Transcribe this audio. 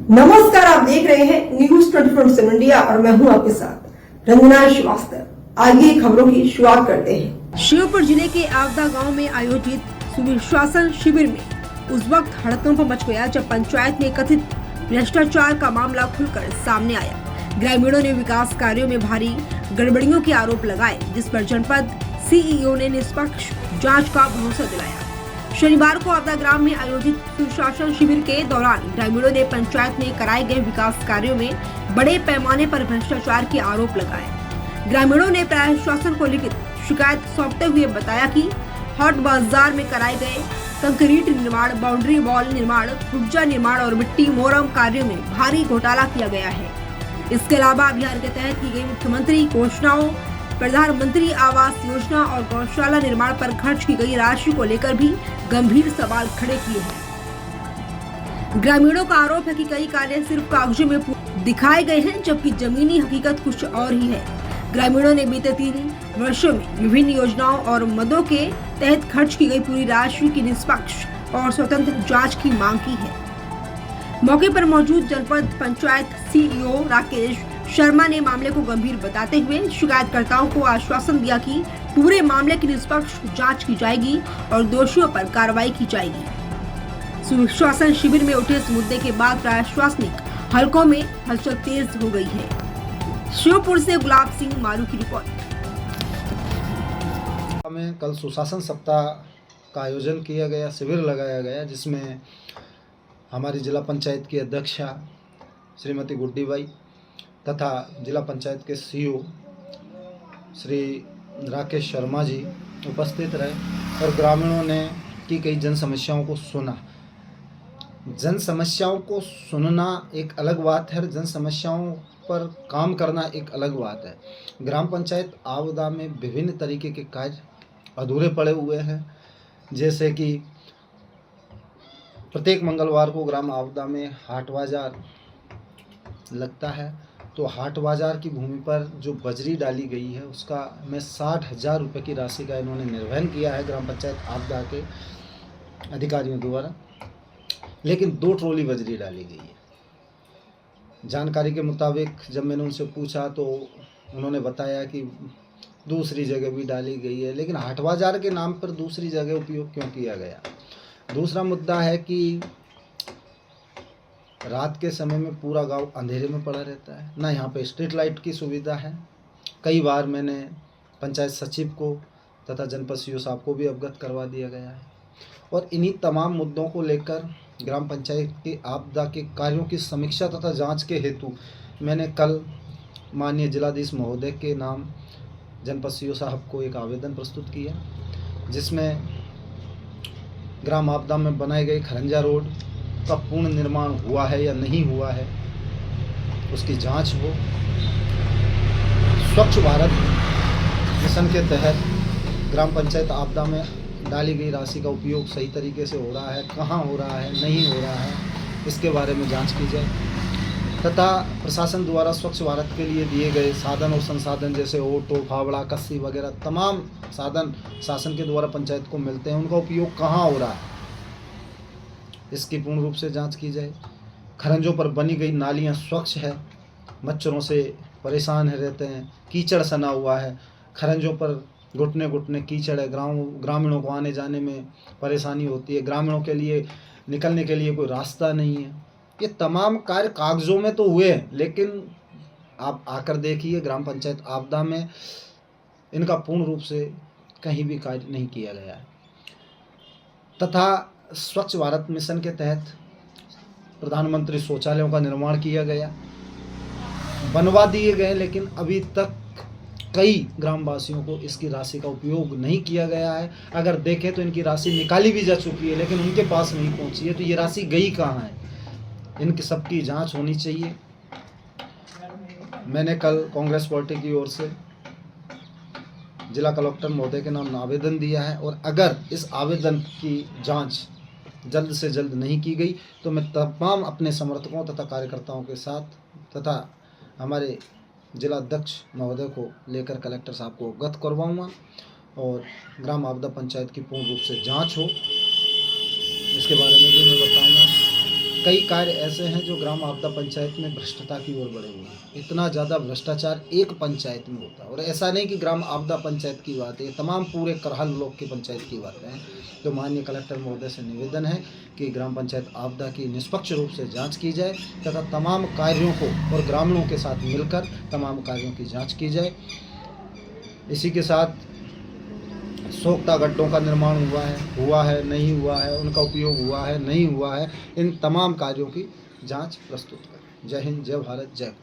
नमस्कार, आप देख रहे हैं न्यूज 24/7 इंडिया और मैं हूं आपके साथ रंजना श्रीवास्तव। आइए खबरों की शुरुआत करते हैं। श्योपुर जिले के आवदा गांव में आयोजित सुशासन शिविर में उस वक्त हड़कंप मच गया जब पंचायत में कथित भ्रष्टाचार का मामला खुलकर सामने आया। ग्रामीणों ने विकास कार्यों में भारी गड़बड़ियों के आरोप लगाए, जिस पर जनपद सीईओ ने निष्पक्ष जांच का भरोसा दिलाया। शनिवार को आवदा ग्राम में आयोजित सुशासन शिविर के दौरान ग्रामीणों ने पंचायत में कराए गए विकास कार्यों में बड़े पैमाने पर भ्रष्टाचार के आरोप लगाए। ग्रामीणों ने प्रशासन को लिखित शिकायत सौंपते हुए बताया कि हॉट बाजार में कराए गए कंक्रीट निर्माण, बाउंड्री वॉल निर्माण, पुर्जा निर्माण और मिट्टी मोरम कार्यों में भारी घोटाला किया गया है। इसके अलावा अभियान के तहत की गई मुख्यमंत्री घोषणाओं, प्रधानमंत्री आवास योजना और गौशाला निर्माण पर खर्च की गई राशि को लेकर भी गंभीर सवाल खड़े किए हैं। ग्रामीणों का आरोप है कि कई कार्य सिर्फ कागजों में दिखाए गए हैं, जबकि जमीनी हकीकत कुछ और ही है। ग्रामीणों ने बीते 3 वर्षों में विभिन्न योजनाओं और मदों के तहत खर्च की गई पूरी राशि की निष्पक्ष और स्वतंत्र जाँच की मांग की है। मौके पर मौजूद जनपद पंचायत सीईओ राकेश शर्मा ने मामले को गंभीर बताते हुए शिकायतकर्ताओं को आश्वासन दिया कि पूरे मामले की निष्पक्ष जांच की जाएगी और दोषियों पर कार्रवाई की जाएगी। सुशासन शिविर में उठे इस मुद्दे के बाद प्रशासनिक हलकों में हलचल तेज हो गई है। श्योपुर से गुलाब सिंह मारू की रिपोर्ट। में कल सुशासन सप्ताह का आयोजन किया गया, शिविर लगाया गया, जिसमें हमारी जिला पंचायत की अध्यक्षा श्रीमती गुड्डी बाई तथा जिला पंचायत के सीईओ श्री राकेश शर्मा जी उपस्थित रहे और ग्रामीणों ने की कई जन समस्याओं को सुना। जन समस्याओं को सुनना एक अलग बात है, जन समस्याओं पर काम करना एक अलग बात है। ग्राम पंचायत आवदा में विभिन्न तरीके के कार्य अधूरे पड़े हुए हैं, जैसे कि प्रत्येक मंगलवार को ग्राम आवदा में हाट बाजार लगता है, तो हाट बाजार की भूमि पर जो बजरी डाली गई है उसका में 60,000 रुपये की राशि का इन्होंने निर्वहन किया है ग्राम पंचायत आवदा के अधिकारियों द्वारा, लेकिन 2 ट्रॉली बजरी डाली गई है। जानकारी के मुताबिक जब मैंने उनसे पूछा तो उन्होंने बताया कि दूसरी जगह भी डाली गई है, लेकिन हाट बाजार के नाम पर दूसरी जगह उपयोग क्यों किया गया। दूसरा मुद्दा है कि रात के समय में पूरा गांव अंधेरे में पड़ा रहता है, ना यहाँ पे स्ट्रीट लाइट की सुविधा है। कई बार मैंने पंचायत सचिव को तथा जनपद सीईओ साहब को भी अवगत करवा दिया गया है और इन्हीं तमाम मुद्दों को लेकर ग्राम पंचायत के आपदा के कार्यों की समीक्षा तथा जांच के हेतु मैंने कल माननीय जिलाधीश महोदय के नाम जनपद सीईओ साहब को एक आवेदन प्रस्तुत किया, जिसमें ग्राम आपदा में बनाए गए खरंजा रोड का पूर्ण निर्माण हुआ है या नहीं हुआ है उसकी जांच हो। स्वच्छ भारत मिशन के तहत ग्राम पंचायत आपदा में डाली गई राशि का उपयोग सही तरीके से हो रहा है, कहाँ हो रहा है, नहीं हो रहा है, इसके बारे में जांच की जाए तथा प्रशासन द्वारा स्वच्छ भारत के लिए दिए गए साधन और संसाधन जैसे ऑटो, फावड़ा, कस्सी वगैरह तमाम साधन शासन के द्वारा पंचायत को मिलते हैं, उनका उपयोग कहाँ हो रहा है इसकी पूर्ण रूप से जांच की जाए। खरंजों पर बनी गई नालियां स्वच्छ है, मच्छरों से परेशान रहते हैं, कीचड़ सना हुआ है, खरंजों पर घुटने घुटने कीचड़ है, ग्रामीणों को आने जाने में परेशानी होती है, ग्रामीणों के लिए निकलने के लिए कोई रास्ता नहीं है। ये तमाम कार्य कागजों में तो हुए हैं, लेकिन आप आकर देखिए ग्राम पंचायत आपदा में इनका पूर्ण रूप से कहीं भी कार्य नहीं किया गया है। तथा स्वच्छ भारत मिशन के तहत प्रधानमंत्री शौचालयों का निर्माण किया गया, बनवा दिए गए, लेकिन अभी तक कई ग्रामवासियों को इसकी राशि का उपयोग नहीं किया गया है। अगर देखें तो इनकी राशि निकाली भी जा चुकी है, लेकिन उनके पास नहीं पहुंची है, तो ये राशि गई कहाँ है, इनकी सबकी जांच होनी चाहिए। मैंने कल कांग्रेस पार्टी की ओर से जिला कलेक्टर महोदय के नाम आवेदन दिया है और अगर इस आवेदन की जांच जल्द से जल्द नहीं की गई तो मैं तमाम अपने समर्थकों तथा कार्यकर्ताओं के साथ तथा हमारे जिला अध्यक्ष महोदय को लेकर कलेक्टर साहब को अवगत करवाऊंगा और ग्राम आपदा पंचायत की पूर्ण रूप से जांच हो, इसके बारे में भी मैं बताऊंगा। कई कार्य ऐसे हैं जो ग्राम आपदा पंचायत में भ्रष्टता की ओर बढ़े हुए हैं। इतना ज़्यादा भ्रष्टाचार एक पंचायत में होता है, और ऐसा नहीं कि ग्राम आपदा पंचायत की बात है, ये तमाम पूरे करहल ब्लॉक की पंचायत की बातें हैं। तो माननीय कलेक्टर महोदय से निवेदन है कि ग्राम पंचायत आपदा की निष्पक्ष रूप से जांच की जाए तथा तमाम कार्यों को और ग्रामीणों के साथ मिलकर तमाम कार्यों की जाँच की जाए। इसी के साथ सोख्ता गड्ढों का निर्माण हुआ है नहीं हुआ है, उनका उपयोग हुआ है नहीं हुआ है, इन तमाम कार्यों की जांच प्रस्तुत करें। जय हिंद, जय भारत, जय।